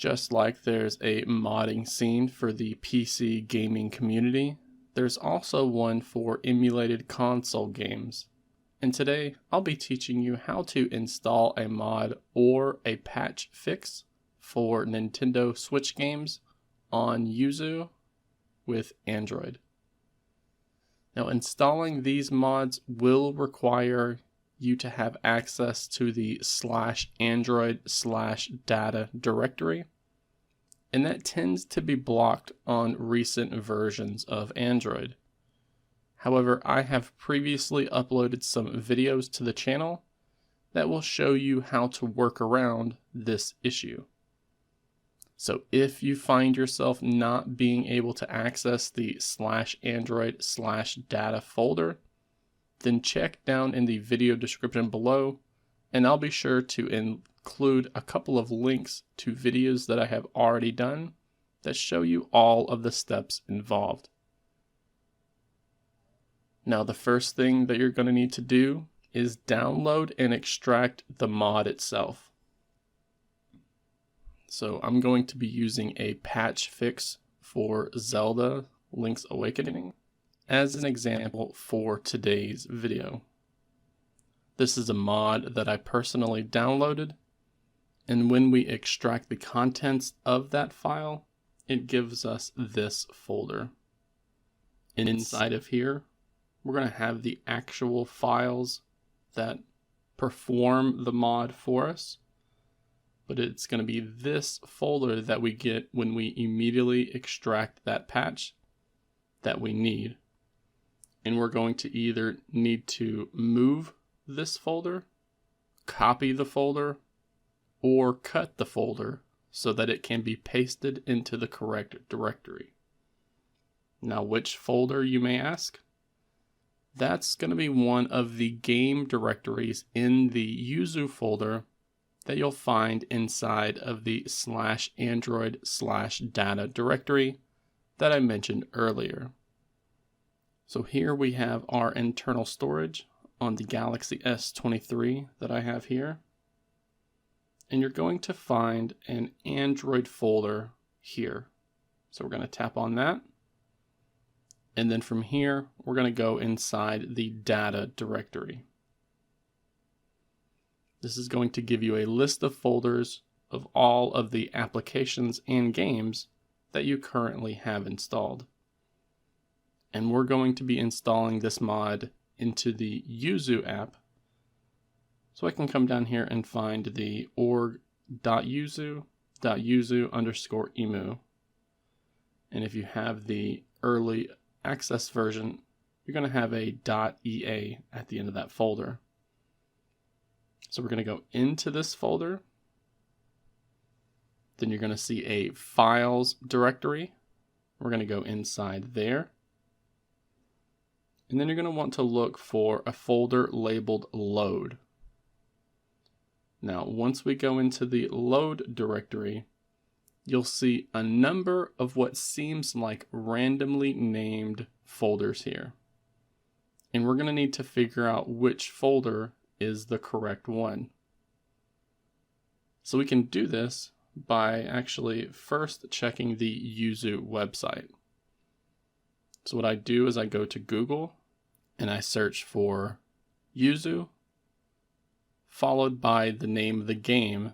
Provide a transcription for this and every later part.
Just like there's a modding scene for the PC gaming community, there's also one for emulated console games. And today, I'll be teaching you how to install a mod or a patch fix for Nintendo Switch games on Yuzu with Android. Now, installing these mods will require you to have access to the /android/data directory, and that tends to be blocked on recent versions of Android. However, I have previously uploaded some videos to the channel that will show you how to work around this issue. So if you find yourself not being able to access the /android/data folder, then check down in the video description below, and I'll be sure to include a couple of links to videos that I have already done that show you all of the steps involved. Now, the first thing that you're going to need to do is download and extract the mod itself. So I'm going to be using a patch fix for Zelda Link's Awakening as an example for today's video. This is a mod that I personally downloaded, and when we extract the contents of that file, it gives us this folder. And inside of here, we're going to have the actual files that perform the mod for us, but it's going to be this folder that we get when we immediately extract that patch that we need. And we're going to either need to move this folder, copy the folder, or cut the folder so that it can be pasted into the correct directory. Now, which folder, you may ask? That's going to be one of the game directories in the Yuzu folder that you'll find inside of the /android/data directory that I mentioned earlier. So here we have our internal storage on the Galaxy S23 that I have here. And you're going to find an Android folder here. So we're going to tap on that. And then from here, we're going to go inside the data directory. This is going to give you a list of folders of all of the applications and games that you currently have installed. And we're going to be installing this mod into the Yuzu app. So I can come down here and find the org.yuzu.yuzu_emu. And if you have the early access version, you're going to have a .ea at the end of that folder. So we're going to go into this folder. Then you're going to see a files directory. We're going to go inside there. And then you're going to want to look for a folder labeled load. Now, once we go into the load directory, you'll see a number of what seems like randomly named folders here. And we're going to need to figure out which folder is the correct one. So we can do this by actually first checking the Yuzu website. So what I do is I go to Google and I search for Yuzu, followed by the name of the game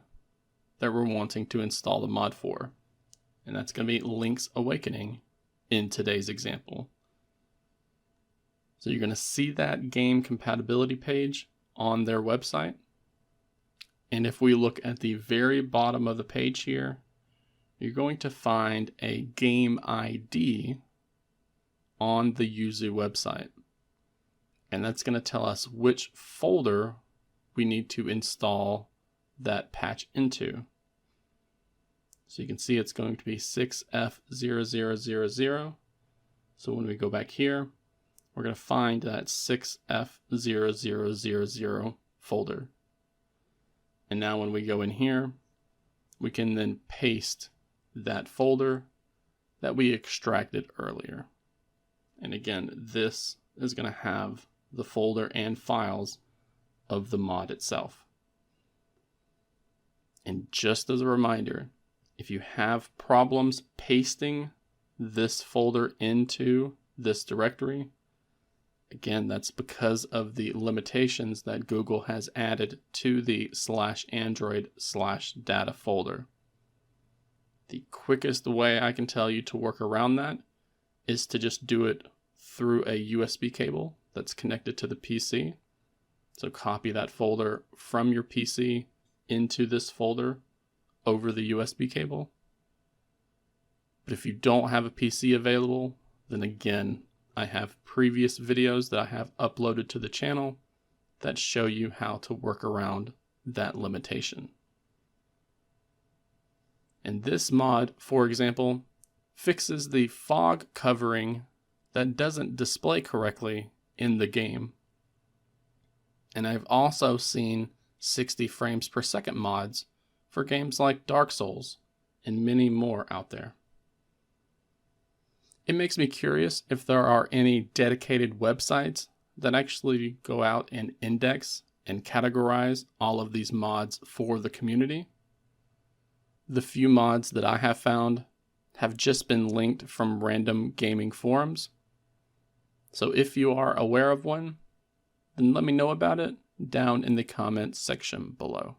that we're wanting to install the mod for. And that's going to be Link's Awakening in today's example. So you're going to see that game compatibility page on their website. And if we look at the very bottom of the page here, you're going to find a game ID on the Yuzu website. And that's going to tell us which folder we need to install that patch into. So you can see it's going to be 6F0000. So when we go back here, we're going to find that 6F0000 folder. And now when we go in here, we can then paste that folder that we extracted earlier. And again, this is going to have the folder and files of the mod itself. And just as a reminder, If you have problems pasting this folder into this directory, again, that's because of the limitations that Google has added to the /Android/data folder. The quickest way I can tell you to work around that is to just do it through a USB cable that's connected to the PC. So copy that folder from your PC into this folder over the USB cable. But if you don't have a PC available, then again, I have previous videos that I have uploaded to the channel that show you how to work around that limitation. And this mod, for example, fixes the fog covering that doesn't display correctly in the game. And I've also seen 60 frames per second mods for games like Dark Souls and many more out there. It makes me curious if there are any dedicated websites that actually go out and index and categorize all of these mods for the community. The few mods that I have found have just been linked from random gaming forums. So if you are aware of one, then let me know about it down in the comments section below.